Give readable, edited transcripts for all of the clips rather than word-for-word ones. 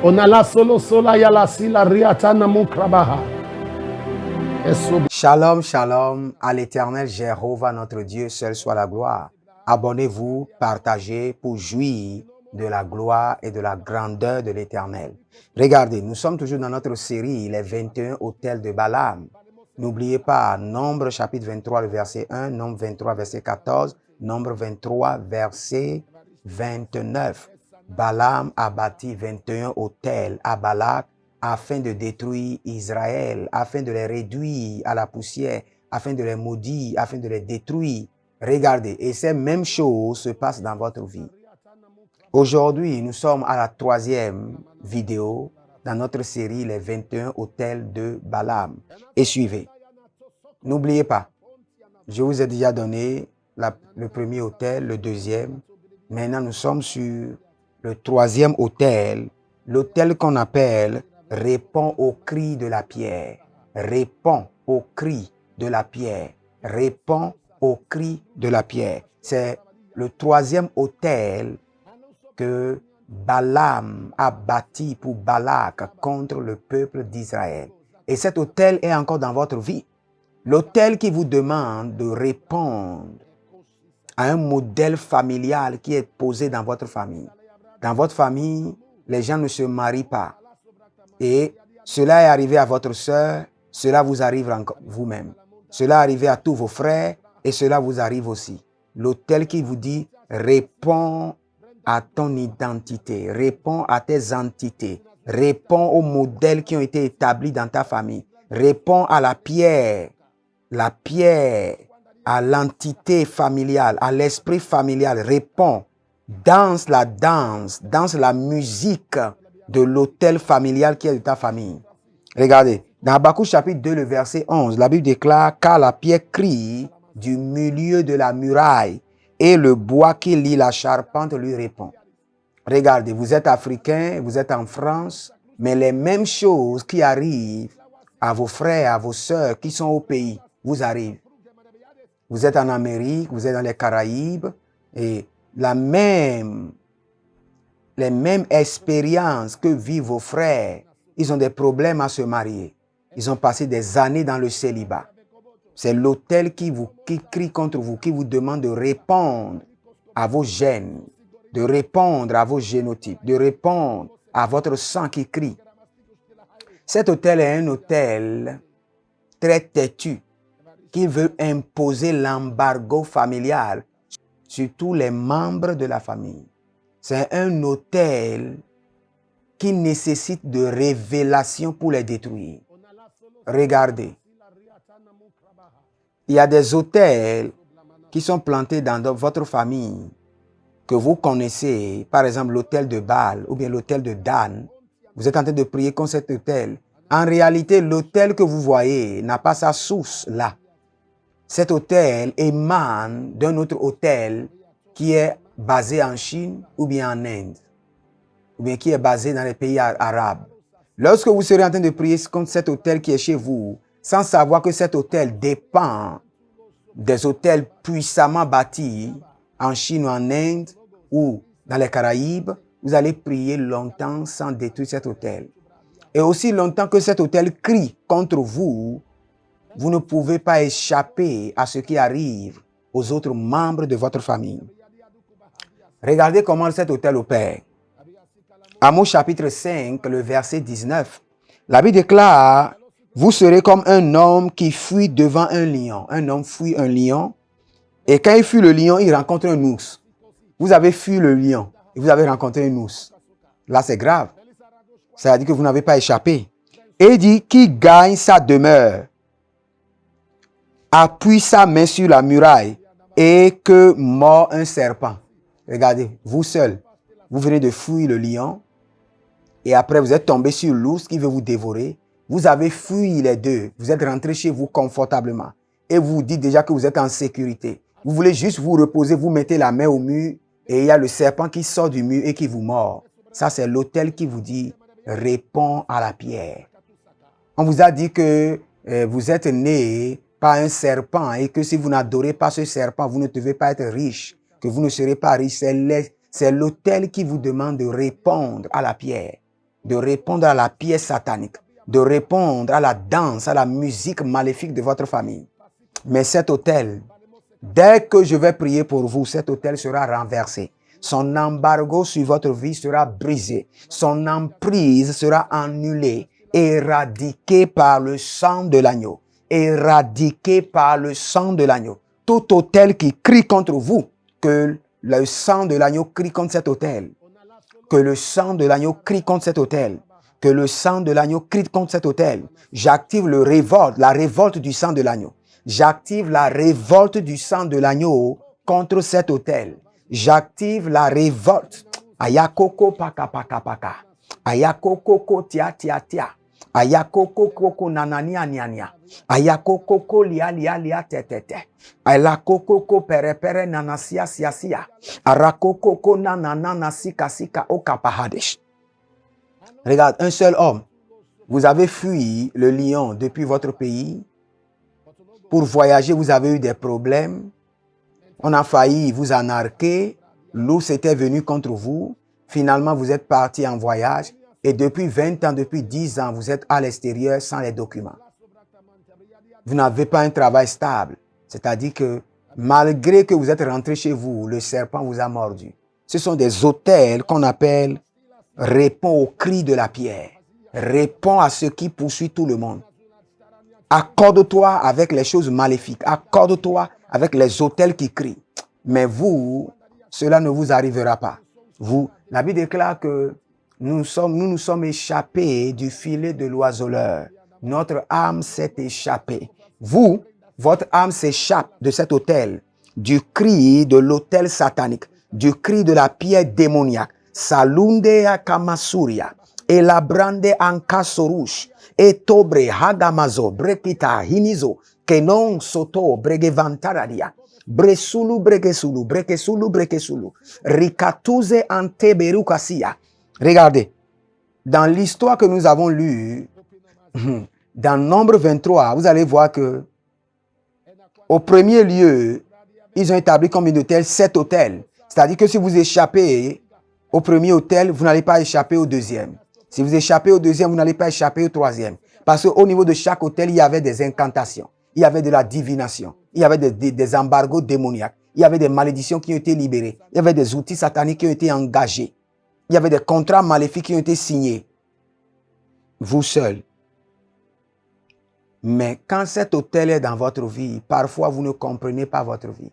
On a la solo sola ya la si la riatana mukrabaha. Shalom, shalom, à l'Éternel Jéhovah, notre Dieu, seul soit la gloire. Abonnez-vous, partagez pour jouir de la gloire et de la grandeur de l'Éternel. Regardez, nous sommes toujours dans notre série, les 21 autels de Balaam. N'oubliez pas, Nombre chapitre 23, le verset 1, Nombre 23, verset 14, Nombre 23, verset 29. Balaam a bâti 21 autels à Balak afin de détruire Israël, afin de les réduire à la poussière, afin de les maudire, afin de les détruire. Regardez, et ces mêmes choses se passent dans votre vie. Aujourd'hui, nous sommes à la 3e vidéo dans notre série Les 21 autels de Balaam. Et suivez. N'oubliez pas, je vous ai déjà donné le premier autel, le deuxième. Maintenant, nous sommes sur le 3e autel, l'autel qu'on appelle répond au cri de la pierre. Répond au cri de la pierre. Répond au cri de la pierre. C'est le 3e autel que Balaam a bâti pour Balak contre le peuple d'Israël. Et cet autel est encore dans votre vie. L'autel qui vous demande de répondre à un modèle familial qui est posé dans votre famille. Dans votre famille, les gens ne se marient pas. Et cela est arrivé à votre sœur, cela vous arrive vous-même. Cela est arrivé à tous vos frères et cela vous arrive aussi. L'autel qui vous dit, réponds à ton identité, réponds à tes entités, réponds aux modèles qui ont été établis dans ta famille, réponds à la pierre, à l'entité familiale, à l'esprit familial, réponds, danse la musique de l'autel familial qui est de ta famille. Regardez, dans Habakkuk chapitre 2, le verset 11, la Bible déclare « Car la pierre crie du milieu de la muraille et le bois qui lie la charpente lui répond. » Regardez, vous êtes africain, vous êtes en France, mais les mêmes choses qui arrivent à vos frères, à vos sœurs qui sont au pays, vous arrivent. Vous êtes en Amérique, vous êtes dans les Caraïbes, et les mêmes expériences que vivent vos frères, ils ont des problèmes à se marier. Ils ont passé des années dans le célibat. C'est l'autel qui crie contre vous, qui vous demande de répondre à vos gènes, de répondre à vos génotypes, de répondre à votre sang qui crie. Cet autel est un autel très têtu qui veut imposer l'embargo familial sur tous les membres de la famille. C'est un autel qui nécessite de révélation pour les détruire. Regardez, il y a des autels qui sont plantés dans votre famille que vous connaissez, par exemple l'autel de Baal ou bien l'autel de Dan. Vous êtes en train de prier contre cet autel. En réalité, l'autel que vous voyez n'a pas sa source là. Cet autel émane d'un autre autel qui est basé en Chine ou bien en Inde, ou bien qui est basé dans les pays arabes. Lorsque vous serez en train de prier contre cet autel qui est chez vous, sans savoir que cet autel dépend des autels puissamment bâtis en Chine ou en Inde ou dans les Caraïbes, vous allez prier longtemps sans détruire cet autel. Et aussi longtemps que cet autel crie contre vous, vous ne pouvez pas échapper à ce qui arrive aux autres membres de votre famille. Regardez comment cet autel opère. Amos chapitre 5, le verset 19. La Bible déclare, « Vous serez comme un homme qui fuit devant un lion. » Un homme fuit un lion. Et quand il fuit le lion, il rencontre un ours. Vous avez fui le lion et vous avez rencontré un ours. Là, c'est grave. Ça veut dire que vous n'avez pas échappé. Et il dit, « Qui gagne sa demeure appuie sa main sur la muraille et que mord un serpent. » Regardez, vous seul, vous venez de fuir le lion et après vous êtes tombé sur l'ours qui veut vous dévorer. Vous avez fui les deux. Vous êtes rentré chez vous confortablement et vous dites déjà que vous êtes en sécurité. Vous voulez juste vous reposer, vous mettez la main au mur et il y a le serpent qui sort du mur et qui vous mord. Ça, c'est l'autel qui vous dit « Réponds à la pierre ». On vous a dit que vous êtes né par un serpent et que si vous n'adorez pas ce serpent, vous ne devez pas être riche, que vous ne serez pas riche. C'est l'autel qui vous demande de répondre à la pierre. de répondre à la pièce satanique, de répondre à la danse, à la musique maléfique de votre famille. Mais cet autel, dès que je vais prier pour vous, cet autel sera renversé. Son embargo sur votre vie sera brisé. Son emprise sera annulée, éradiquée par le sang de l'agneau. Éradiquée par le sang de l'agneau. Tout autel qui crie contre vous, que le sang de l'agneau crie contre cet autel. Que le sang de l'agneau crie contre cet autel. Que le sang de l'agneau crie contre cet autel. J'active la révolte du sang de l'agneau. J'active la révolte du sang de l'agneau contre cet autel. J'active la révolte. Ayakoko paka paka paka. Ayakoko tia tia tia. Ayakoko koko nanania nia nia. Ayakoko lia lia lia te te te. Ayakoko pere pere nanasia sia sia. Arakoko nanana sika sika okapahadesh. Regarde, un seul homme. Vous avez fui le lion depuis votre pays. Pour voyager, vous avez eu des problèmes. On a failli vous anarquer. L'ours était venu contre vous. Finalement, vous êtes parti en voyage. Et depuis 20 ans, depuis 10 ans, vous êtes à l'extérieur sans les documents. Vous n'avez pas un travail stable. C'est-à-dire que malgré que vous êtes rentré chez vous, le serpent vous a mordu. Ce sont des autels qu'on appelle répond au cri de la pierre. Répond à ce qui poursuit tout le monde. Accorde-toi avec les choses maléfiques. Accorde-toi avec les autels qui crient. Mais vous, cela ne vous arrivera pas. Vous, la Bible déclare que nous nous sommes échappés du filet de l'oiseleur. Notre âme s'est échappée. Vous, votre âme s'échappe de cet autel, du cri de l'autel satanique, du cri de la pierre démoniaque. Salunde Kamasuria, et la brande Ankasorush, et Tobre Hagamazo, Brekita Hinizo, Kenon Soto, Bregevantaradia, Bresulu, Brekesulu, Brekesulu, Brekesulu, Rikatuze Anteberukasia. Regardez, dans l'histoire que nous avons lue, dans Nombre 23, vous allez voir que au premier lieu, ils ont établi combien d'hôtels? 7 hôtels. C'est-à-dire que si vous échappez au premier hôtel, vous n'allez pas échapper au deuxième. Si vous échappez au deuxième, vous n'allez pas échapper au troisième. Parce qu'au niveau de chaque hôtel, il y avait des incantations. Il y avait de la divination. Il y avait des embargos démoniaques. Il y avait des malédictions qui ont été libérées. Il y avait des outils sataniques qui ont été engagés. Il y avait des contrats maléfiques qui ont été signés. Vous seul. Mais quand cet hôtel est dans votre vie, parfois vous ne comprenez pas votre vie.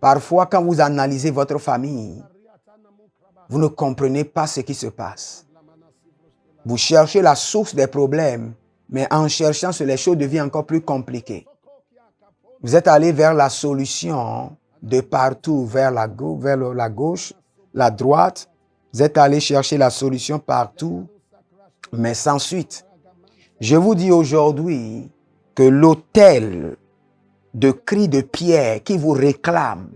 Parfois, quand vous analysez votre famille, vous ne comprenez pas ce qui se passe. Vous cherchez la source des problèmes, mais en cherchant, les choses deviennent encore plus compliquées. Vous êtes allé vers la solution de partout, vers la gauche, la droite. Vous êtes allé chercher la solution partout, mais sans suite. Je vous dis aujourd'hui que l'autel de cris de pierre qui vous réclame,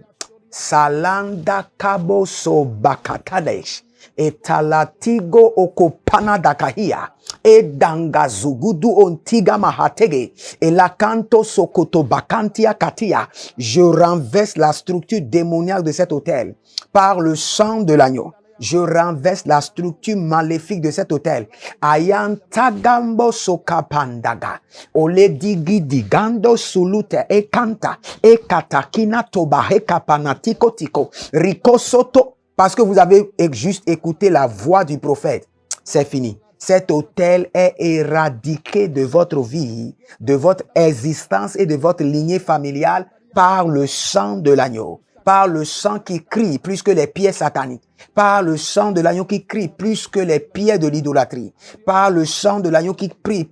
Salanda Kabo Sobakatadesh, et Talatigo Okopana Dakahia, et Dangazugudu Ontiga Mahatege, et Lakanto Sokoto Bakantia Katia. Je renverse la structure démoniaque de cet autel par le sang de l'agneau. Je renverse la structure maléfique de cet hôtel. Ayantagambo sokapandaga. Oledigi digando sulute e kanta. E katakina toba he kapanatiko tiko. Rikosoto. Parce que vous avez juste écouté la voix du prophète. C'est fini. Cet hôtel est éradiqué de votre vie, de votre existence et de votre lignée familiale par le sang de l'agneau. Par le sang qui crie plus que les pieds sataniques. Par le sang de l'agneau qui crie plus que les pieds de l'idolâtrie. Par le sang de l'agneau qui crie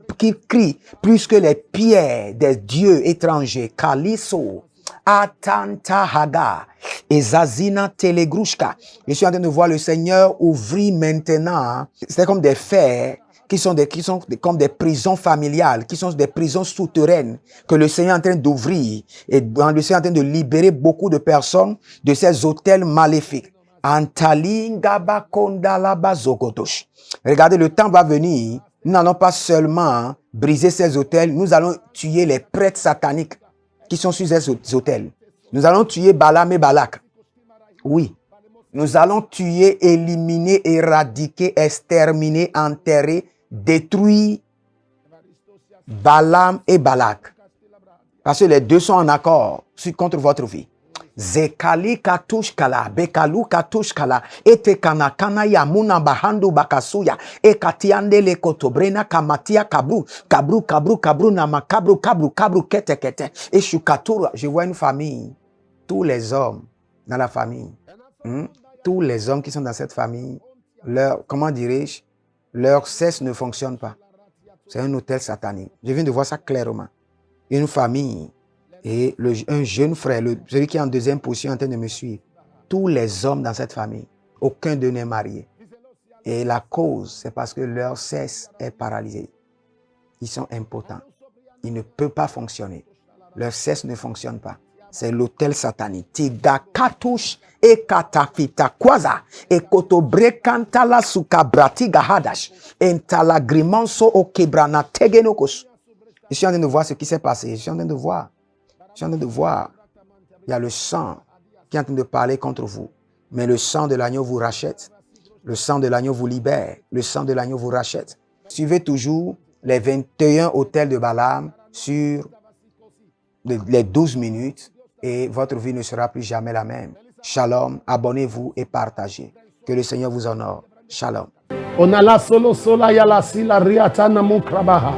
plus que les pieds des dieux étrangers. Kaliso, Atanta Haga, et Zazina Telegrushka. Je suis en train de voir le Seigneur ouvrir maintenant. C'est comme des fers qui sont comme des prisons familiales, qui sont des prisons souterraines que le Seigneur est en train d'ouvrir. Et le Seigneur est en train de libérer beaucoup de personnes de ces hôtels maléfiques. Regardez, le temps va venir. Nous n'allons pas seulement briser ces hôtels, nous allons tuer les prêtres sataniques qui sont sur ces hôtels. Nous allons tuer Balaam et Balak. Oui. Nous allons tuer, éliminer, éradiquer, exterminer, enterrer, détruire Balaam et Balak. Parce que les deux sont en accord contre votre vie. Zekali katushkala, bekalu katushkala, ete kanakana ya muna bahandu bakasuya, ekatiande le kotobrena kamatia kabru, kabru, nama kabru, kete, et shukatura. Je vois une famille, tous les hommes dans la famille, tous les hommes qui sont dans cette famille, comment dirais-je, leur sexe ne fonctionne pas. C'est un hôtel satanique. Je viens de voir ça clairement. Une famille et un jeune frère, celui qui est en deuxième position en train de me suivre. Tous les hommes dans cette famille, aucun d'eux n'est marié. Et la cause, c'est parce que leur sexe est paralysé. Ils sont impotents. Ils ne peuvent pas fonctionner. Leur sexe ne fonctionne pas. C'est l'hôtel satanique. Tiga katush e katafita kwaza e kotobre kantala sukabrati gahadash entala grimanso o kebrana tegenokos. Je suis en train de voir ce qui s'est passé. Je suis en train de voir. Il y a le sang qui est en train de parler contre vous. Mais le sang de l'agneau vous rachète. Le sang de l'agneau vous libère. Le sang de l'agneau vous rachète. Suivez toujours les 21 hôtels de Balaam sur les 12 minutes et votre vie ne sera plus jamais la même. Shalom, abonnez-vous et partagez. Que le Seigneur vous honore. Shalom. Onala solo sola yala sila riatana mukrabaha.